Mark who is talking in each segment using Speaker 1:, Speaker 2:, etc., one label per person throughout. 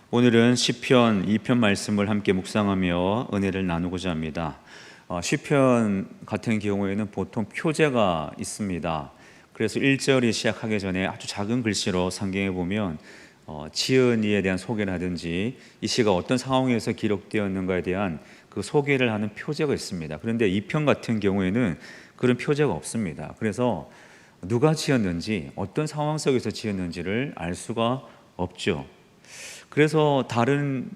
Speaker 1: 오늘은 시편 2편 말씀을 함께 묵상하며 은혜를 나누고자 합니다. 시편 같은 경우에는 보통 표제가 있습니다. 그래서 1절이 시작하기 전에 아주 작은 글씨로 성경에 보면 지은이에 대한 소개라든지 이 시가 어떤 상황에서 기록되었는가에 대한 그 소개를 하는 표제가 있습니다. 그런데 2편 같은 경우에는 그런 표제가 없습니다. 그래서 누가 지었는지, 어떤 상황 속에서 지었는지를 알 수가 없죠. 그래서 다른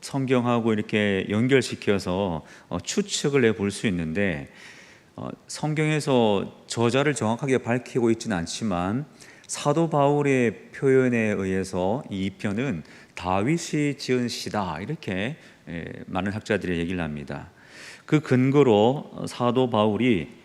Speaker 1: 성경하고 이렇게 연결시켜서 추측을 해볼 수 있는데, 성경에서 저자를 정확하게 밝히고 있지는 않지만 사도 바울의 표현에 의해서 이 편은 다윗이 지은 시다, 이렇게 많은 학자들이 얘기를 합니다. 그 근거로 사도 바울이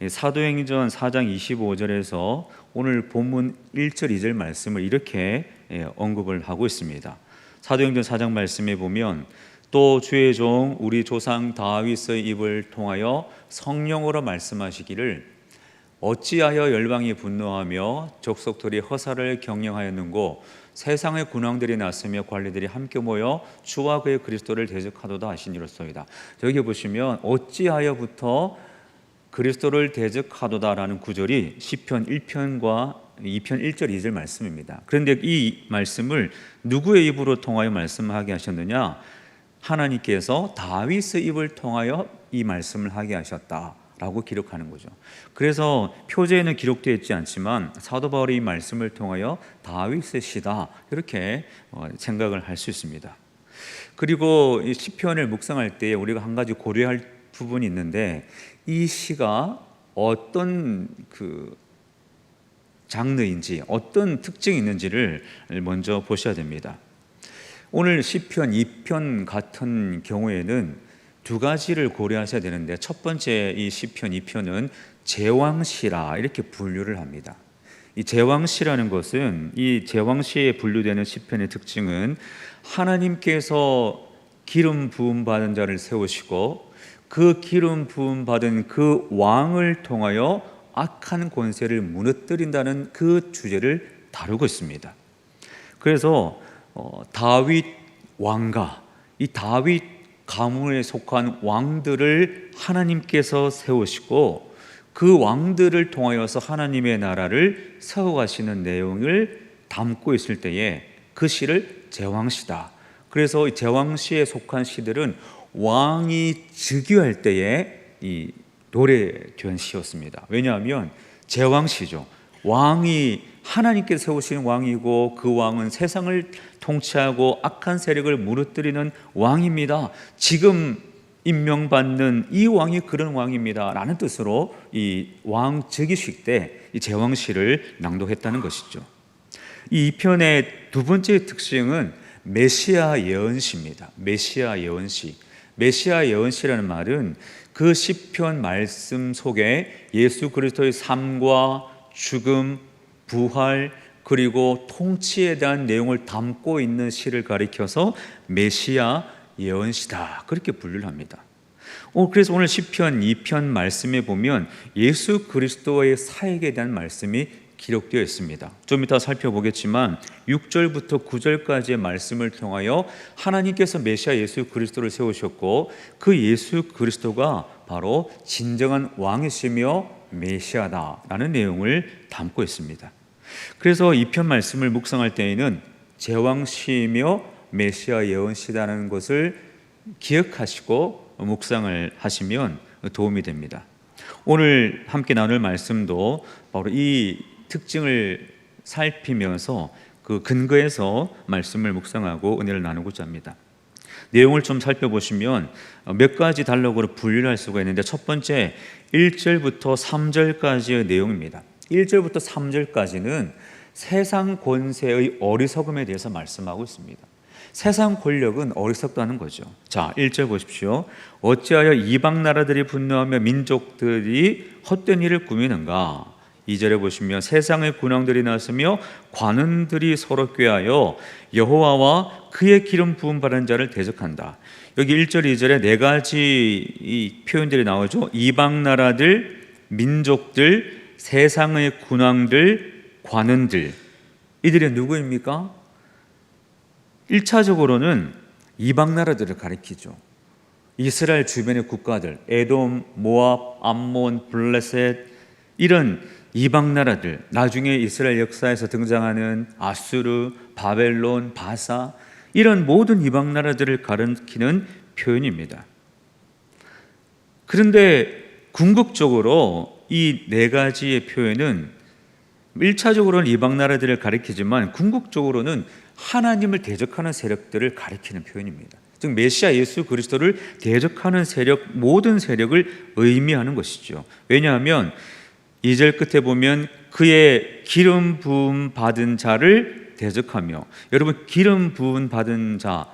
Speaker 1: 사도행전 4장 25절에서 오늘 본문 1절 2절 말씀을 이렇게 언급을 하고 있습니다. 사도행전 4장 말씀에 보면 또 주의 종 우리 조상 다윗의 입을 통하여 성령으로 말씀하시기를 어찌하여 열방이 분노하며 족속들이 허사를 경영하였는고 세상의 군왕들이 났으며 관리들이 함께 모여 주와 그의 그리스도를 대적하도다 하시니로소이다. 여기 보시면 어찌하여부터 그리스도를 대적하도다라는 구절이 시편 1편과 2편 1절 2절 말씀입니다. 그런데 이 말씀을 누구의 입으로 통하여 말씀하게 하셨느냐? 하나님께서 다윗의 입을 통하여 이 말씀을 하게 하셨다라고 기록하는 거죠. 그래서 표제에는 기록되어 있지 않지만 사도 바울이 이 말씀을 통하여 다윗의 시다, 이렇게 생각을 할 수 있습니다. 그리고 이 시편을 묵상할 때 우리가 한 가지 고려할 부분이 있는데, 이 시가 어떤 장르인지, 어떤 특징이 있는지를 먼저 보셔야 됩니다. 오늘 시편 2편 같은 경우에는 두 가지를 고려하셔야 되는데, 첫 번째 이 시편 2편은 제왕시라 이렇게 분류를 합니다. 이 제왕시라는 것은, 이 제왕시에 분류되는 시편의 특징은 하나님께서 기름 부음 받은 자를 세우시고 그 기름 부음 받은 그 왕을 통하여 악한 권세를 무너뜨린다는 그 주제를 다루고 있습니다. 그래서 다윗 왕가, 이 다윗 가문에 속한 왕들을 하나님께서 세우시고 그 왕들을 통하여서 하나님의 나라를 세워가시는 내용을 담고 있을 때에 그 시를 제왕시다. 그래서 이 제왕시에 속한 시들은 왕이 즉위할 때에 이 노래된 시였습니다. 왜냐하면 제왕시죠. 왕이 하나님께서 세우신 왕이고 그 왕은 세상을 통치하고 악한 세력을 무너뜨리는 왕입니다. 지금 임명받는 이 왕이 그런 왕입니다 라는 뜻으로 이 왕 즉위식 때 이 제왕시를 낭독했다는 것이죠. 이 편의 두 번째 특징은 메시아 예언시입니다. 메시아 예언시. 메시아 예언시라는 말은 그 시편 말씀 속에 예수 그리스도의 삶과 죽음, 부활, 그리고 통치에 대한 내용을 담고 있는 시를 가리켜서 메시아 예언시다, 그렇게 분류를 합니다. 그래서 오늘 시편 2편 말씀에 보면 예수 그리스도의 사역에 대한 말씀이 기록되어 있습니다. 좀 이따 살펴보겠지만 6절부터 9절까지의 말씀을 통하여 하나님께서 메시아 예수 그리스도를 세우셨고 그 예수 그리스도가 바로 진정한 왕이시며 메시아다라는 내용을 담고 있습니다. 그래서 이 편 말씀을 묵상할 때에는 제왕시이며 메시아 예언시다는 것을 기억하시고 묵상을 하시면 도움이 됩니다. 오늘 함께 나눌 말씀도 바로 이 특징을 살피면서 그 근거에서 말씀을 묵상하고 은혜를 나누고자 합니다. 내용을 좀 살펴보시면 몇 가지 단락으로 분류를 할 수가 있는데, 첫 번째 1절부터 3절까지의 내용입니다. 1절부터 3절까지는 세상 권세의 어리석음에 대해서 말씀하고 있습니다. 세상 권력은 어리석다는 거죠. 자, 1절 보십시오. 어찌하여 이방 나라들이 분노하며 민족들이 헛된 일을 꾸미는가. 2절에 보시면 세상의 군왕들이 났으며 관원들이 서로 꾀하여 여호와와 그의 기름 부음 받은 자를 대적한다. 여기 1절 2절에 네 가지 이 표현들이 나오죠. 이방 나라들, 민족들, 세상의 군왕들, 관원들. 이들이 누구입니까? 1차적으로는 이방 나라들을 가리키죠. 이스라엘 주변의 국가들, 에돔, 모압, 암몬, 블레셋, 이런 이방 나라들, 나중에 이스라엘 역사에서 등장하는 아수르, 바벨론, 바사, 이런 모든 이방 나라들을 가리키는 표현입니다. 그런데 궁극적으로 이 네 가지의 표현은 1차적으로는 이방 나라들을 가리키지만 궁극적으로는 하나님을 대적하는 세력들을 가리키는 표현입니다. 즉 메시아 예수 그리스도를 대적하는 세력, 모든 세력을 의미하는 것이죠. 왜냐하면 2절 끝에 보면 그의 기름 부음 받은 자를 대적하며, 여러분 기름 부음 받은 자,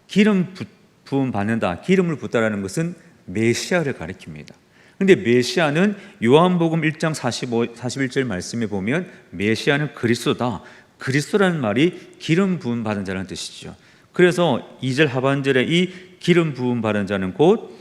Speaker 1: 기름 부음 받는다, 기름을 붓다라는 것은 메시아를 가리킵니다. 그런데 메시아는 요한복음 1장 41절 말씀에 보면 메시아는 그리스도다. 그리스도라는 말이 기름 부음 받은 자라는 뜻이죠. 그래서 2절 하반절에 이 기름 부음 받은 자는 곧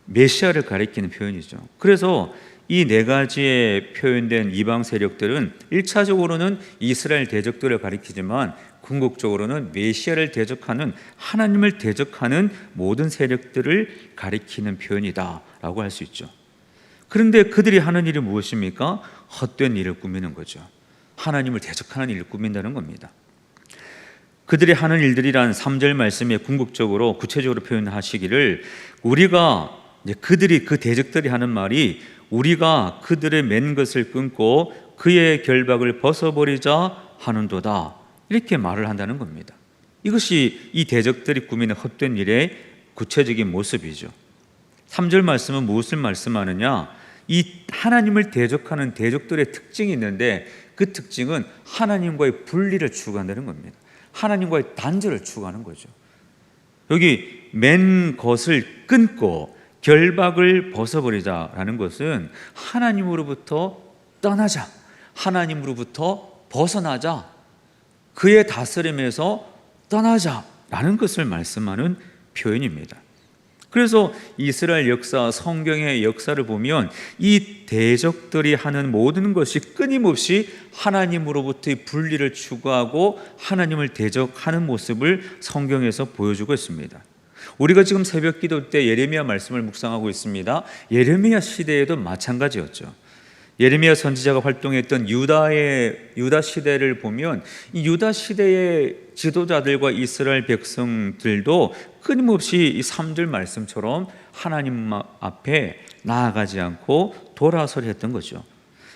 Speaker 1: 메시아를 가리키는 표현이죠. 그래서 이 네 가지에 표현된 이방 세력들은 1차적으로는 이스라엘 대적들을 가리키지만 궁극적으로는 메시아를 대적하는, 하나님을 대적하는 모든 세력들을 가리키는 표현이다라고 할 수 있죠. 그런데 그들이 하는 일이 무엇입니까? 헛된 일을 꾸미는 거죠. 하나님을 대적하는 일을 꾸민다는 겁니다. 그들이 하는 일들이란 3절 말씀에 궁극적으로 구체적으로 표현하시기를, 우리가 그들이, 그 대적들이 하는 말이 우리가 그들의 맨 것을 끊고 그의 결박을 벗어버리자 하는도다, 이렇게 말을 한다는 겁니다. 이것이 이 대적들이 꾸미는 헛된 일의 구체적인 모습이죠. 3절 말씀은 무엇을 말씀하느냐? 이 하나님을 대적하는 대적들의 특징이 있는데 그 특징은 하나님과의 분리를 추구한다는 겁니다. 하나님과의 단절을 추구하는 거죠. 여기 맨 것을 끊고 결박을 벗어버리자라는 것은 하나님으로부터 떠나자, 하나님으로부터 벗어나자, 그의 다스림에서 떠나자라는 것을 말씀하는 표현입니다. 그래서 이스라엘 역사, 성경의 역사를 보면 이 대적들이 하는 모든 것이 끊임없이 하나님으로부터의 분리를 추구하고 하나님을 대적하는 모습을 성경에서 보여주고 있습니다. 우리가 지금 새벽 기도 때 예레미야 말씀을 묵상하고 있습니다. 예레미야 시대에도 마찬가지였죠. 예레미야 선지자가 활동했던 유다 시대를 보면 이 유다 시대의 지도자들과 이스라엘 백성들도 끊임없이 이 3절 말씀처럼 하나님 앞에 나아가지 않고 돌아서려 했던 거죠.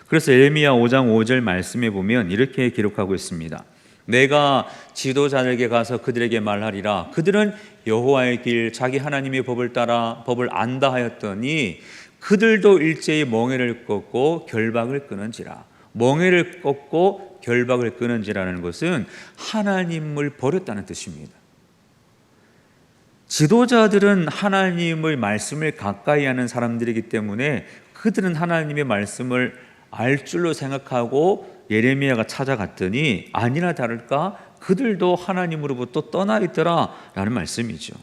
Speaker 1: 그래서 예레미야 5장 5절 말씀에 보면 이렇게 기록하고 있습니다. 내가 지도자들에게 가서 그들에게 말하리라. 그들은 여호와의 길, 자기 하나님의 법을 따라 법을 안다 하였더니 그들도 일제히 멍에를 꺾고 결박을 끊은지라. 멍에를 꺾고 결박을 끊은지라는 것은 하나님을 버렸다는 뜻입니다. 지도자들은 하나님의 말씀을 가까이 하는 사람들이기 때문에 그들은 하나님의 말씀을 알 줄로 생각하고 예레미야가 찾아갔더니 아니나 다를까 그들도 하나님으로부터 떠나 있더라 라는 말씀이죠.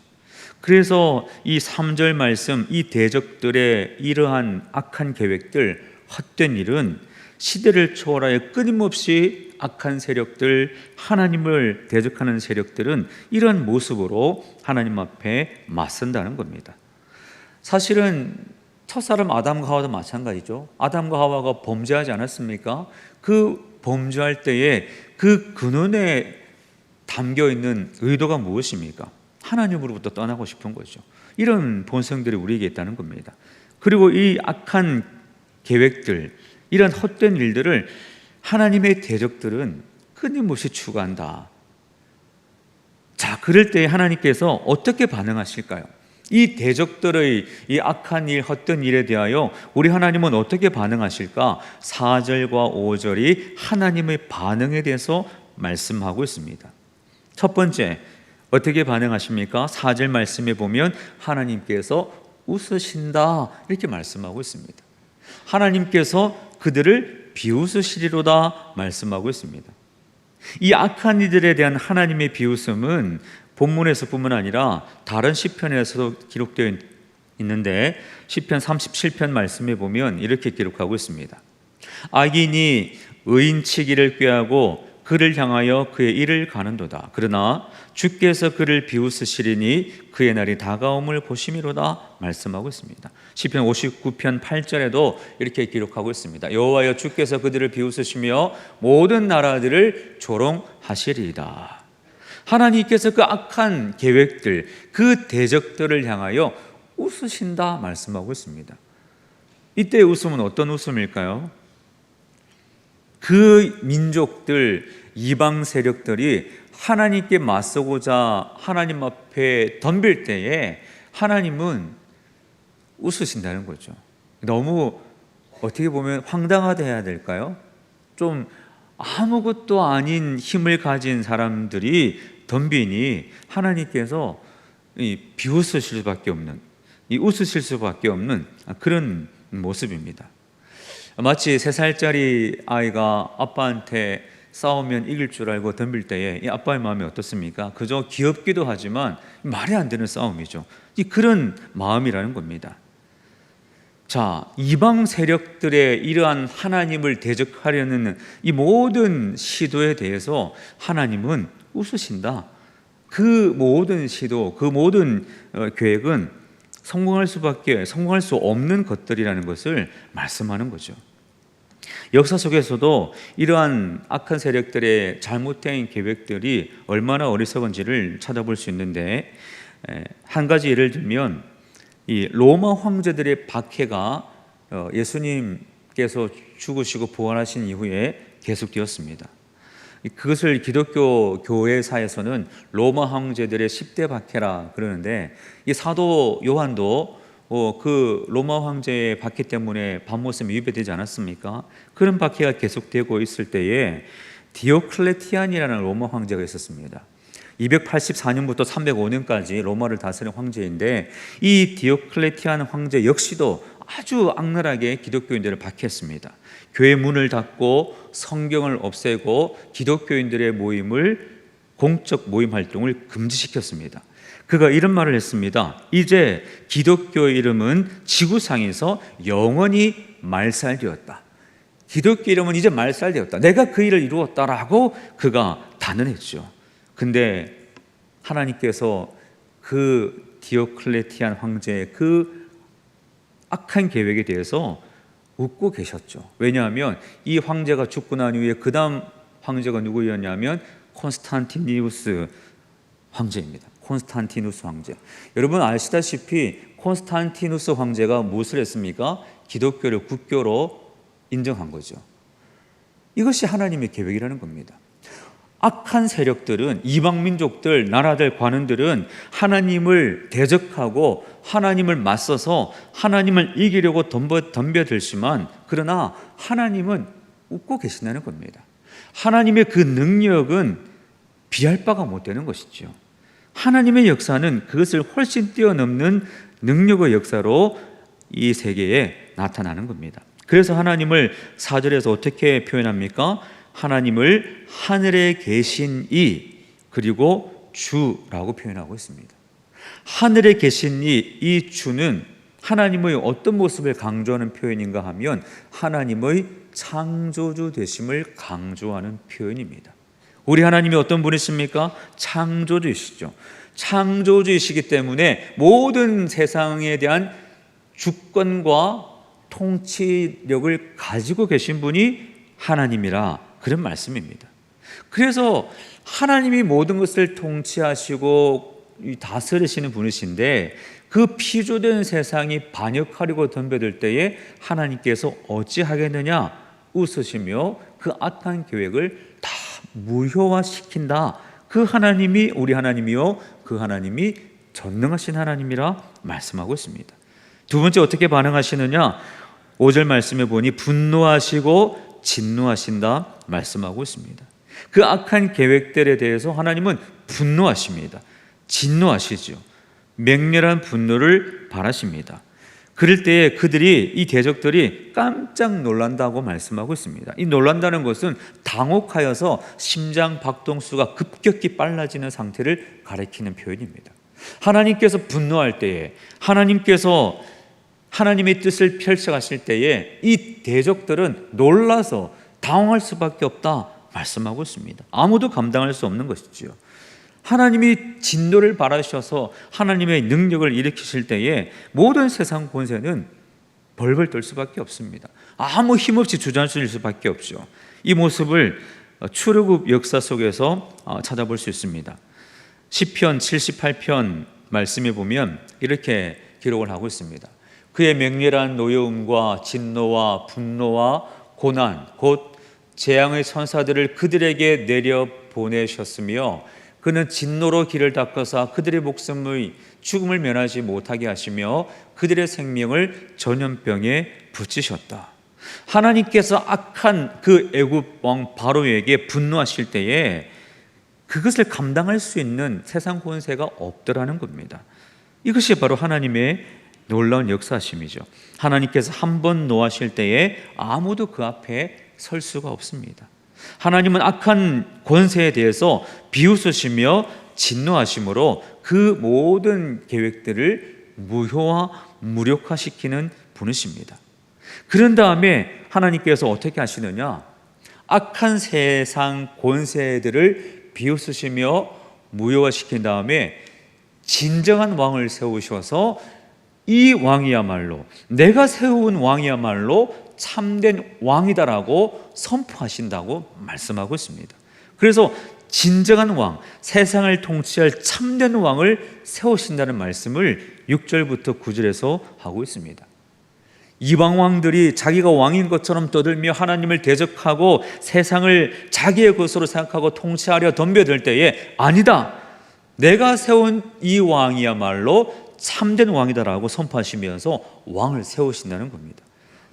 Speaker 1: 그래서 이 3절 말씀, 이 대적들의 이러한 악한 계획들, 헛된 일은 시대를 초월하여 끊임없이 악한 세력들, 하나님을 대적하는 세력들은 이런 모습으로 하나님 앞에 맞선다는 겁니다. 사실은 첫사람 아담과 하와도 마찬가지죠. 아담과 하와가 범죄하지 않았습니까? 그 범죄할 때에 그 근원에 담겨 있는 의도가 무엇입니까? 하나님으로부터 떠나고 싶은 거죠. 이런 본성들이 우리에게 있다는 겁니다. 그리고 이 악한 계획들, 이런 헛된 일들을 하나님의 대적들은 끊임없이 추구한다. 자, 그럴 때 하나님께서 어떻게 반응하실까요? 이 대적들의 이 악한 일, 헛된 일에 대하여 우리 하나님은 어떻게 반응하실까? 4절과 5절이 하나님의 반응에 대해서 말씀하고 있습니다. 첫 번째, 어떻게 반응하십니까? 4절 말씀에 보면 하나님께서 웃으신다 이렇게 말씀하고 있습니다. 하나님께서 그들을 비웃으시리로다 말씀하고 있습니다. 이 악한 이들에 대한 하나님의 비웃음은 본문에서뿐만 아니라 다른 시편에서도 기록되어 있는데 시편 37편 말씀에 보면 이렇게 기록하고 있습니다. 악인이 의인치기를 꾀하고 그를 향하여 그의 일을 가는도다. 그러나 주께서 그를 비웃으시리니 그의 날이 다가옴을 보심이로다 말씀하고 있습니다. 시편 59편 8절에도 이렇게 기록하고 있습니다. 여호와여 주께서 그들을 비웃으시며 모든 나라들을 조롱하시리이다. 하나님께서 그 악한 계획들, 그 대적들을 향하여 웃으신다 말씀하고 있습니다. 이때 웃음은 어떤 웃음일까요? 그 민족들, 이방 세력들이 하나님께 맞서고자 하나님 앞에 덤빌 때에 하나님은 웃으신다는 거죠. 너무 어떻게 보면 황당하다 해야 될까요? 좀 아무것도 아닌 힘을 가진 사람들이 덤비니 하나님께서 비웃으실 수밖에 없는, 웃으실 수밖에 없는 그런 모습입니다. 마치 3살짜리 아이가 아빠한테 싸우면 이길 줄 알고 덤빌 때에 이 아빠의 마음이 어떻습니까? 그저 귀엽기도 하지만 말이 안 되는 싸움이죠. 그런 마음이라는 겁니다. 자, 이방 세력들의 이러한 하나님을 대적하려는 이 모든 시도에 대해서 하나님은 웃으신다. 그 모든 시도, 그 모든 계획은 성공할 수 없는 것들이라는 것을 말씀하는 거죠. 역사 속에서도 이러한 악한 세력들의 잘못된 계획들이 얼마나 어리석은지를 찾아볼 수 있는데, 한 가지 예를 들면 이 로마 황제들의 박해가 예수님께서 죽으시고 부활하신 이후에 계속되었습니다. 그것을 기독교 교회사에서는 로마 황제들의 10대 박해라 그러는데, 이 사도 요한도 그 로마 황제의 박해 때문에 밤모습이 위배되지 않았습니까? 그런 박해가 계속되고 있을 때에 디오클레티안이라는 로마 황제가 있었습니다. 284년부터 305년까지 로마를 다스린 황제인데, 이 디오클레티안 황제 역시도 아주 악랄하게 기독교인들을 박해했습니다. 교회 문을 닫고 성경을 없애고 기독교인들의 공적 모임 활동을 금지시켰습니다. 그가 이런 말을 했습니다. 이제 기독교의 이름은 지구상에서 영원히 말살되었다. 기독교 이름은 이제 말살되었다. 내가 그 일을 이루었다라고 그가 단언했죠. 근데 하나님께서 그 디오클레티안 황제의 그 악한 계획에 대해서 웃고 계셨죠. 왜냐하면 이 황제가 죽고 난 이후에 그 다음 황제가 누구였냐면 콘스탄티누스 황제입니다. 콘스탄티누스 황제. 여러분 아시다시피 콘스탄티누스 황제가 무엇을 했습니까? 기독교를 국교로 인정한 거죠. 이것이 하나님의 계획이라는 겁니다. 악한 세력들은, 이방 민족들, 나라들, 관원들은 하나님을 대적하고 하나님을 맞서서 하나님을 이기려고 덤벼들지만, 그러나 하나님은 웃고 계신다는 겁니다. 하나님의 그 능력은 비할 바가 못 되는 것이죠. 하나님의 역사는 그것을 훨씬 뛰어넘는 능력의 역사로 이 세계에 나타나는 겁니다. 그래서 하나님을 4절에서 어떻게 표현합니까? 하나님을 하늘에 계신 그리고 주라고 표현하고 있습니다. 하늘에 계신 이 주는 하나님의 어떤 모습을 강조하는 표현인가 하면 하나님의 창조주 되심을 강조하는 표현입니다. 우리 하나님이 어떤 분이십니까? 창조주이시죠. 창조주이시기 때문에 모든 세상에 대한 주권과 통치력을 가지고 계신 분이 하나님이라, 그런 말씀입니다. 그래서 하나님이 모든 것을 통치하시고 다스리시는 분이신데, 그 피조된 세상이 반역하려고 덤벼들 때에 하나님께서 어찌하겠느냐? 웃으시며 그 악한 계획을 다 무효화시킨다. 그 하나님이 우리 하나님이요, 그 하나님이 전능하신 하나님이라 말씀하고 있습니다. 두 번째 어떻게 반응하시느냐? 5절 말씀에 보니 분노하시고 진노하신다 말씀하고 있습니다. 그 악한 계획들에 대해서 하나님은 분노하십니다. 진노하시죠. 맹렬한 분노를 발하십니다. 그럴 때에 이 대적들이 깜짝 놀란다고 말씀하고 있습니다. 이 놀란다는 것은 당혹하여서 심장 박동수가 급격히 빨라지는 상태를 가리키는 표현입니다. 하나님께서 분노할 때에, 하나님께서 하나님의 뜻을 펼쳐가실 때에 이 대적들은 놀라서 당황할 수밖에 없다, 말씀하고 있습니다. 아무도 감당할 수 없는 것이지요. 하나님이 진노를 바라셔서 하나님의 능력을 일으키실 때에 모든 세상 권세는 벌벌 떨 수밖에 없습니다. 아무 힘없이 주저앉을 수밖에 없죠. 이 모습을 출애굽 역사 속에서 찾아볼 수 있습니다. 시편 78편 말씀에 보면 이렇게 기록을 하고 있습니다. 그의 맹렬한 노여움과 진노와 분노와 고난 곧 재앙의 천사들을 그들에게 내려 보내셨으며 그는 진노로 길을 닦아서 그들의 목숨의 죽음을 면하지 못하게 하시며 그들의 생명을 전염병에 붙이셨다. 하나님께서 악한 그 애굽 왕 바로에게 분노하실 때에 그것을 감당할 수 있는 세상 권세가 없더라는 겁니다. 이것이 바로 하나님의 놀라운 역사심이죠. 하나님께서 한 번 노하실 때에 아무도 그 앞에 설 수가 없습니다. 하나님은 악한 권세에 대해서 비웃으시며 진노하심으로 그 모든 계획들을 무효화, 무력화시키는 분이십니다. 그런 다음에 하나님께서 어떻게 하시느냐? 악한 세상 권세들을 비웃으시며 무효화시킨 다음에 진정한 왕을 세우셔서 이 왕이야말로 내가 세운 왕이야말로 참된 왕이다라고 선포하신다고 말씀하고 있습니다. 그래서 진정한 왕, 세상을 통치할 참된 왕을 세우신다는 말씀을 6절부터 9절에서 하고 있습니다. 이방 왕들이 자기가 왕인 것처럼 떠들며 하나님을 대적하고 세상을 자기의 것으로 생각하고 통치하려 덤벼들 때에 아니다, 내가 세운 이 왕이야말로 참된 왕이다라고 선포하시면서 왕을 세우신다는 겁니다.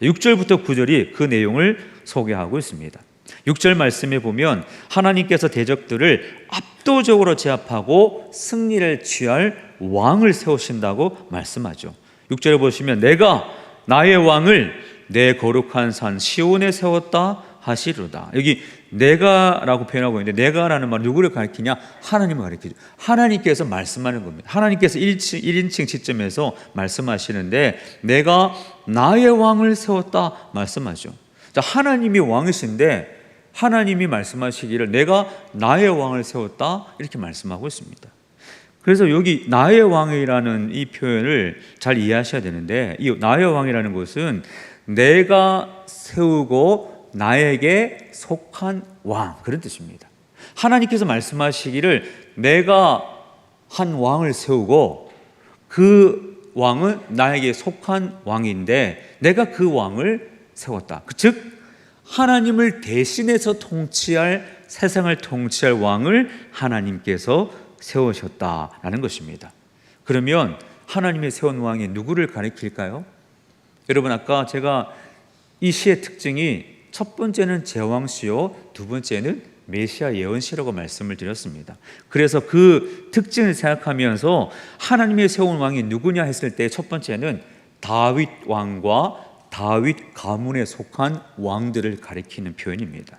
Speaker 1: 6절부터 9절이 그 내용을 소개하고 있습니다. 6절 말씀에 보면 하나님께서 대적들을 압도적으로 제압하고 승리를 취할 왕을 세우신다고 말씀하죠. 6절에 보시면 내가 나의 왕을 내 거룩한 산 시온에 세웠다 하시리로다. 여기 내가라고 표현하고 있는데 내가라는 말은 누구를 가리키냐? 하나님을 가리키죠. 하나님께서 말씀하는 겁니다. 하나님께서 1인칭 시점에서 말씀하시는데 내가 나의 왕을 세웠다 말씀하죠. 자, 하나님이 왕이신데 하나님이 말씀하시기를 내가 나의 왕을 세웠다 이렇게 말씀하고 있습니다. 그래서 여기 나의 왕이라는 이 표현을 잘 이해하셔야 되는데 이 나의 왕이라는 것은 내가 세우고 나에게 속한 왕 그런 뜻입니다. 하나님께서 말씀하시기를 내가 한 왕을 세우고 그 왕은 나에게 속한 왕인데 내가 그 왕을 세웠다. 즉 하나님을 대신해서 통치할 세상을 통치할 왕을 하나님께서 세우셨다라는 것입니다. 그러면 하나님의 세운 왕이 누구를 가리킬까요? 여러분 아까 제가 이 시의 특징이 첫 번째는 제왕시요 두 번째는 메시아 예언시라고 말씀을 드렸습니다. 그래서 그 특징을 생각하면서 하나님의 세운 왕이 누구냐 했을 때 첫 번째는 다윗 왕과 다윗 가문에 속한 왕들을 가리키는 표현입니다.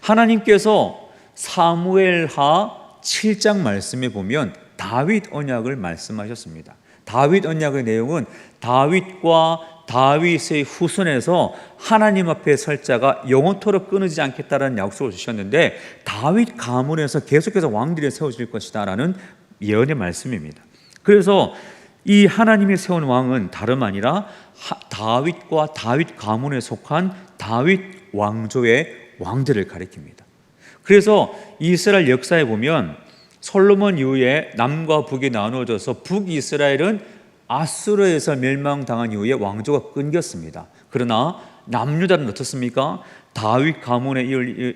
Speaker 1: 하나님께서 사무엘하 7장 말씀에 보면 다윗 언약을 말씀하셨습니다. 다윗 언약의 내용은 다윗과 다윗의 후손에서 하나님 앞에 설 자가 영원토록 끊어지지 않겠다라는 약속을 주셨는데 다윗 가문에서 계속해서 왕들이 세워질 것이다라는 예언의 말씀입니다. 그래서 이 하나님이 세운 왕은 다름 아니라 다윗과 다윗 가문에 속한 다윗 왕조의 왕들을 가리킵니다. 그래서 이스라엘 역사에 보면 솔로몬 이후에 남과 북이 나누어져서 북이스라엘은 아수르에서 멸망당한 이후에 왕조가 끊겼습니다. 그러나 남유다는 어떻습니까? 다윗 가문에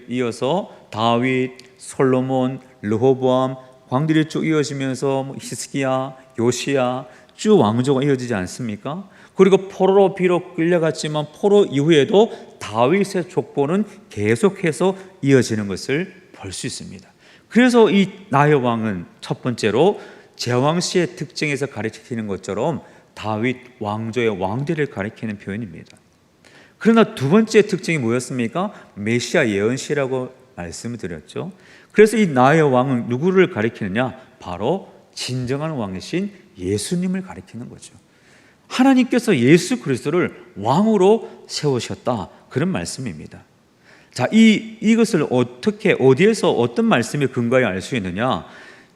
Speaker 1: 이어서 다윗, 솔로몬, 르호보암 왕들이 쭉 이어지면서 히스기야, 요시야 쭉 왕조가 이어지지 않습니까? 그리고 포로로 비록 끌려갔지만 포로 이후에도 다윗의 족보는 계속해서 이어지는 것을 볼 수 있습니다. 그래서 이 나의 왕은 첫 번째로 제왕시의 특징에서 가리키는 것처럼 다윗 왕조의 왕들을 가리키는 표현입니다. 그러나 두 번째 특징이 뭐였습니까? 메시아 예언시라고 말씀을 드렸죠. 그래서 이 나의 왕은 누구를 가리키느냐? 바로 진정한 왕이신 예수님을 가리키는 거죠. 하나님께서 예수 그리스도를 왕으로 세우셨다 그런 말씀입니다. 자, 이것을 어디에서 어떤 말씀에 근거하여 알 수 있느냐?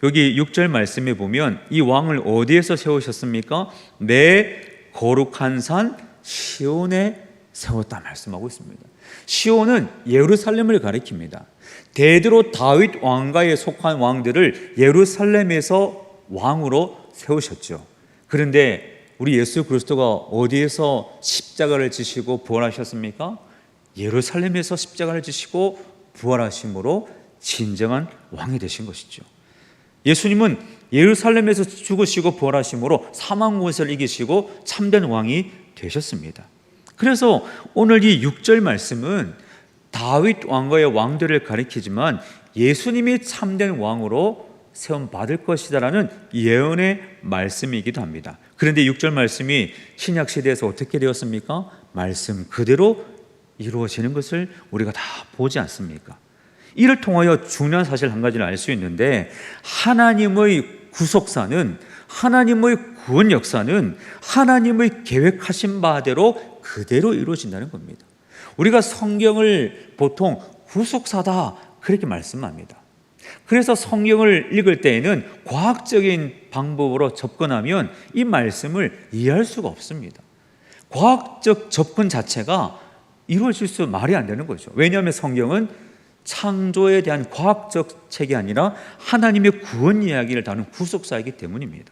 Speaker 1: 여기 6절 말씀에 보면 이 왕을 어디에서 세우셨습니까? 내 거룩한 산 시온에 세웠다 말씀하고 있습니다. 시온은 예루살렘을 가리킵니다. 대대로 다윗 왕가에 속한 왕들을 예루살렘에서 왕으로 세우셨죠. 그런데 우리 예수 그리스도가 어디에서 십자가를 지시고 부활하셨습니까? 예루살렘에서 십자가를 지시고 부활하심으로 진정한 왕이 되신 것이죠. 예수님은 예루살렘에서 죽으시고 부활하심으로 사망 권세를 이기시고 참된 왕이 되셨습니다. 그래서 오늘 이 6절 말씀은 다윗 왕가의 왕들을 가리키지만 예수님이 참된 왕으로 세움 받을 것이다라는 예언의 말씀이기도 합니다. 그런데 6절 말씀이 신약 시대에서 어떻게 되었습니까? 말씀 그대로 이루어지는 것을 우리가 다 보지 않습니까? 이를 통하여 중요한 사실 한 가지를 알 수 있는데, 하나님의 구속사는, 하나님의 구원 역사는 하나님의 계획하신 바대로 그대로 이루어진다는 겁니다. 우리가 성경을 보통 구속사다 그렇게 말씀합니다. 그래서 성경을 읽을 때에는 과학적인 방법으로 접근하면 이 말씀을 이해할 수가 없습니다. 과학적 접근 자체가 이루어질 수 말이 안 되는 거죠. 왜냐하면 성경은 창조에 대한 과학적 책이 아니라 하나님의 구원 이야기를 다루는 구속사이기 때문입니다.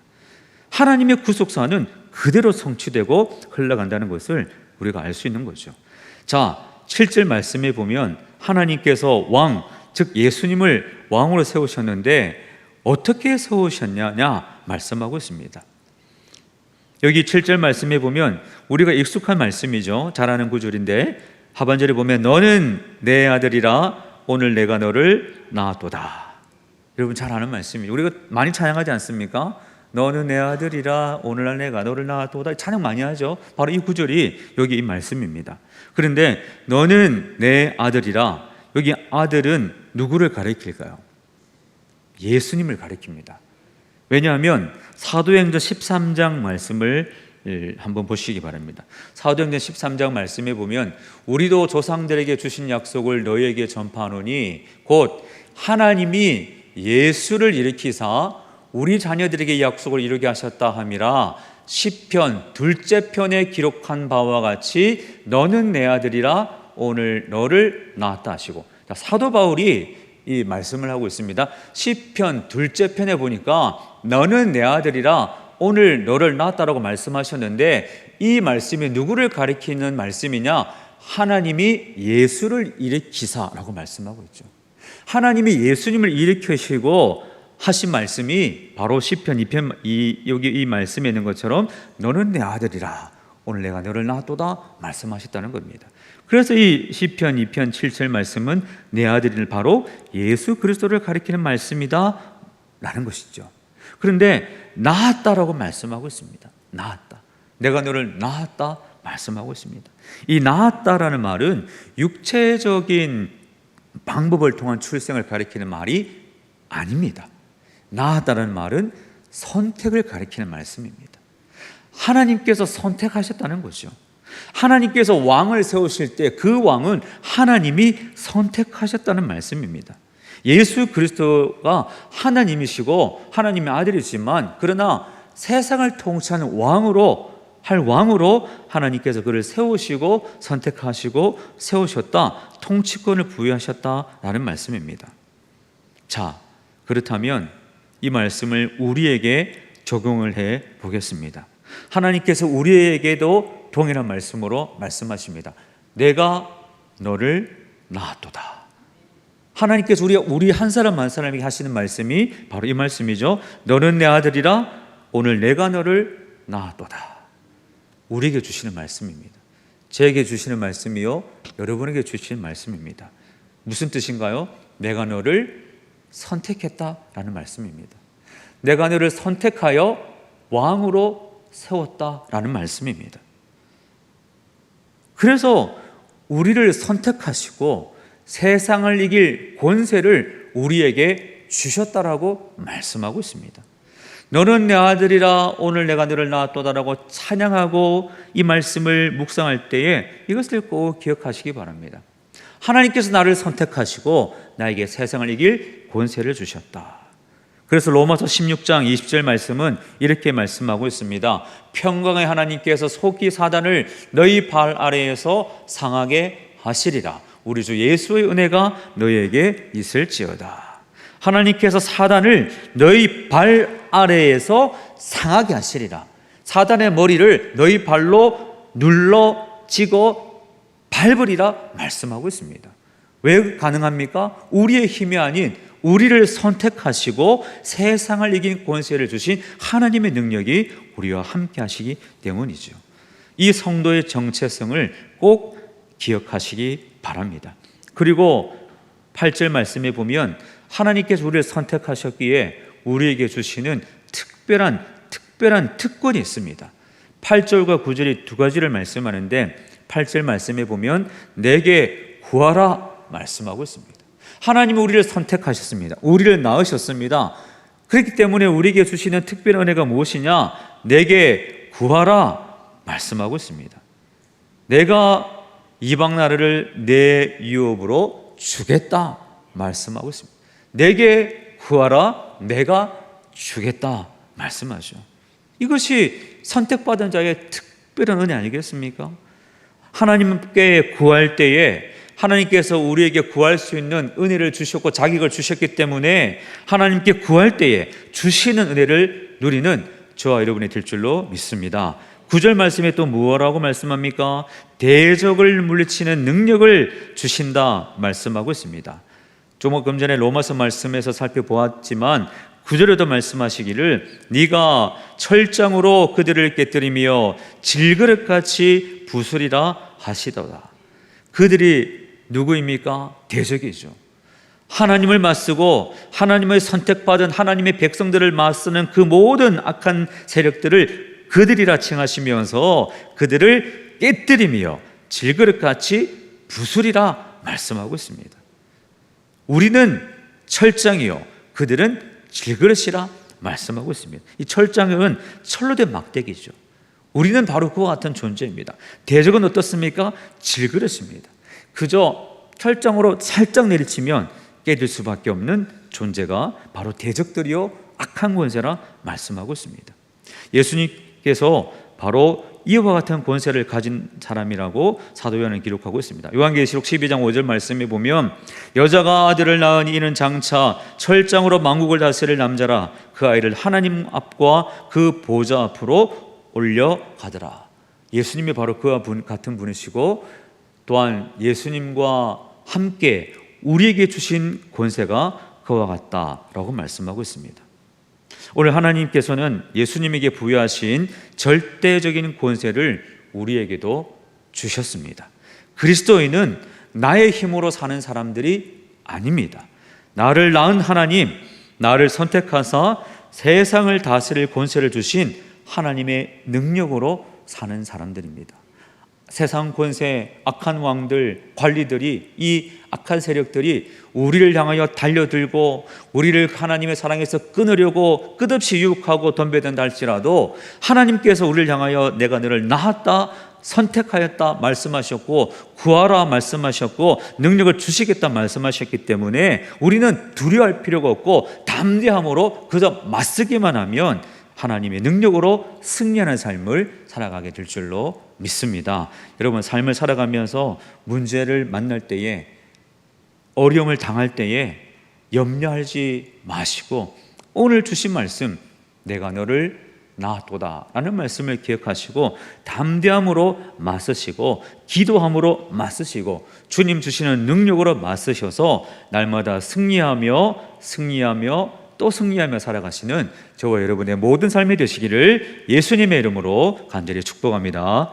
Speaker 1: 하나님의 구속사는 그대로 성취되고 흘러간다는 것을 우리가 알 수 있는 거죠. 자, 7절 말씀에 보면 하나님께서 왕, 즉 예수님을 왕으로 세우셨는데 어떻게 세우셨냐 말씀하고 있습니다. 여기 7절 말씀에 보면 우리가 익숙한 말씀이죠. 잘 아는 구절인데 하반절에 보면 너는 내 아들이라 오늘 내가 너를 낳았도다. 여러분 잘 아는 말씀이에요. 우리가 많이 찬양하지 않습니까? 너는 내 아들이라 오늘날 내가 너를 낳았도다. 찬양 많이 하죠. 바로 이 구절이 여기 이 말씀입니다. 그런데 너는 내 아들이라, 여기 아들은 누구를 가리킬까요? 예수님을 가리킵니다. 왜냐하면 사도행전 13장 말씀을 한번 보시기 바랍니다. 사도행전 13장 말씀에 보면 우리도 조상들에게 주신 약속을 너희에게 전파하노니 곧 하나님이 예수를 일으키사 우리 자녀들에게 약속을 이루게 하셨다 함이라. 시편 둘째 편에 기록한 바와 같이 너는 내 아들이라 오늘 너를 낳았다 하시고, 사도 바울이 이 말씀을 하고 있습니다. 시편 둘째 편에 보니까 너는 내 아들이라 오늘 너를 낳았다라고 말씀하셨는데 이 말씀이 누구를 가리키는 말씀이냐? 하나님이 예수를 일으키사라고 말씀하고 있죠. 하나님이 예수님을 일으키시고 하신 말씀이 바로 시편 2편 여기 이 말씀에 있는 것처럼 너는 내 아들이라 오늘 내가 너를 낳았도다 말씀하셨다는 겁니다. 그래서 이 시편 2편 7절 말씀은 내 아들을 바로 예수 그리스도를 가리키는 말씀이다 라는 것이죠. 그런데 낳았다라고 말씀하고 있습니다. 낳았다. 내가 너를 낳았다 말씀하고 있습니다. 이 낳았다라는 말은 육체적인 방법을 통한 출생을 가리키는 말이 아닙니다. 낳았다라는 말은 선택을 가리키는 말씀입니다. 하나님께서 선택하셨다는 거죠. 하나님께서 왕을 세우실 때 그 왕은 하나님이 선택하셨다는 말씀입니다. 예수 그리스도가 하나님이시고 하나님의 아들이지만 그러나 세상을 통치하는 왕으로 하나님께서 그를 세우시고 선택하시고 세우셨다, 통치권을 부여하셨다라는 말씀입니다. 자, 그렇다면 이 말씀을 우리에게 적용을 해 보겠습니다. 하나님께서 우리에게도 동일한 말씀으로 말씀하십니다. 내가 너를 낳았도다. 하나님께서 우리 한 사람 한 사람에게 하시는 말씀이 바로 이 말씀이죠. 너는 내 아들이라 오늘 내가 너를 낳았도다. 우리에게 주시는 말씀입니다. 저에게 주시는 말씀이요, 여러분에게 주시는 말씀입니다. 무슨 뜻인가요? 내가 너를 선택했다라는 말씀입니다. 내가 너를 선택하여 왕으로 세웠다라는 말씀입니다. 그래서 우리를 선택하시고 세상을 이길 권세를 우리에게 주셨다라고 말씀하고 있습니다. 너는 내 아들이라 오늘 내가 너를 낳았도다라고 찬양하고 이 말씀을 묵상할 때에 이것을 꼭 기억하시기 바랍니다. 하나님께서 나를 선택하시고 나에게 세상을 이길 권세를 주셨다. 그래서 로마서 16장 20절 말씀은 이렇게 말씀하고 있습니다. 평강의 하나님께서 속히 사단을 너희 발 아래에서 상하게 하시리라. 우리 주 예수의 은혜가 너희에게 있을지어다. 하나님께서 사단을 너희 발 아래에서 상하게 하시리라. 사단의 머리를 너희 발로 눌러 찌고 밟으리라 말씀하고 있습니다. 왜 가능합니까? 우리의 힘이 아닌 우리를 선택하시고 세상을 이긴 권세를 주신 하나님의 능력이 우리와 함께 하시기 때문이죠. 이 성도의 정체성을 꼭 기억하시기 바랍니다. 그리고 8절 말씀에 보면 하나님께서 우리를 선택하셨기에 우리에게 주시는 특별한 특권이 있습니다. 8절과 9절이 두 가지를 말씀하는데 8절 말씀에 보면 내게 구하라 말씀하고 있습니다. 하나님은 우리를 선택하셨습니다. 우리를 낳으셨습니다. 그렇기 때문에 우리에게 주시는 특별한 은혜가 무엇이냐? 내게 구하라 말씀하고 있습니다. 내가 이방 나라를 내 유업으로 주겠다 말씀하고 있습니다. 내게 구하라 내가 주겠다 말씀하죠. 이것이 선택받은 자의 특별한 은혜 아니겠습니까? 하나님께 구할 때에 하나님께서 우리에게 구할 수 있는 은혜를 주셨고 자격을 주셨기 때문에 하나님께 구할 때에 주시는 은혜를 누리는 저와 여러분이 될 줄로 믿습니다. 9절 말씀에 또 무엇라고 말씀합니까? 대적을 물리치는 능력을 주신다 말씀하고 있습니다. 조금 전에 로마서 말씀에서 살펴보았지만 9절에도 말씀하시기를 네가 철장으로 그들을 깨뜨리며 질그릇같이 부수리라 하시더라. 그들이 누구입니까? 대적이죠. 하나님을 맞서고 하나님의 선택받은 하나님의 백성들을 맞서는 그 모든 악한 세력들을 그들이라 칭하시면서 그들을 깨뜨리며 질그릇같이 부수리라 말씀하고 있습니다. 우리는 철장이요 그들은 질그릇이라 말씀하고 있습니다. 이 철장은 철로 된 막대기죠. 우리는 바로 그와 같은 존재입니다. 대적은 어떻습니까? 질그릇입니다. 그저 철장으로 살짝 내리치면 깨질 수밖에 없는 존재가 바로 대적들이요 악한 권세라 말씀하고 있습니다. 예수님께서 바로 이와 같은 권세를 가진 사람이라고 사도 요한은 기록하고 있습니다. 요한계시록 12장 5절 말씀에 보면 여자가 아들을 낳으니 이는 장차 철장으로 만국을 다스릴 남자라. 그 아이를 하나님 앞과 그 보좌 앞으로 올려가더라. 예수님이 바로 그와 같은 분이시고 또한 예수님과 함께 우리에게 주신 권세가 그와 같다라고 말씀하고 있습니다. 오늘 하나님께서는 예수님에게 부여하신 절대적인 권세를 우리에게도 주셨습니다. 그리스도인은 나의 힘으로 사는 사람들이 아닙니다. 나를 낳은 하나님, 나를 선택하사 세상을 다스릴 권세를 주신 하나님의 능력으로 사는 사람들입니다. 세상 권세, 악한 왕들, 관리들이 이 악한 세력들이 우리를 향하여 달려들고 우리를 하나님의 사랑에서 끊으려고 끝없이 유혹하고 덤벼든다 할지라도 하나님께서 우리를 향하여 내가 너를 낳았다, 선택하였다 말씀하셨고 구하라 말씀하셨고 능력을 주시겠다 말씀하셨기 때문에 우리는 두려워할 필요가 없고 담대함으로 그저 맞서기만 하면 하나님의 능력으로 승리하는 삶을 살아가게 될 줄로 믿습니다. 여러분 삶을 살아가면서 문제를 만날 때에 어려움을 당할 때에 염려하지 마시고 오늘 주신 말씀 내가 너를 낳았도다 라는 말씀을 기억하시고 담대함으로 맞서시고 기도함으로 맞서시고 주님 주시는 능력으로 맞서셔서 날마다 승리하며 또 승리하며 살아가시는 저와 여러분의 모든 삶이 되시기를 예수님의 이름으로 간절히 축복합니다.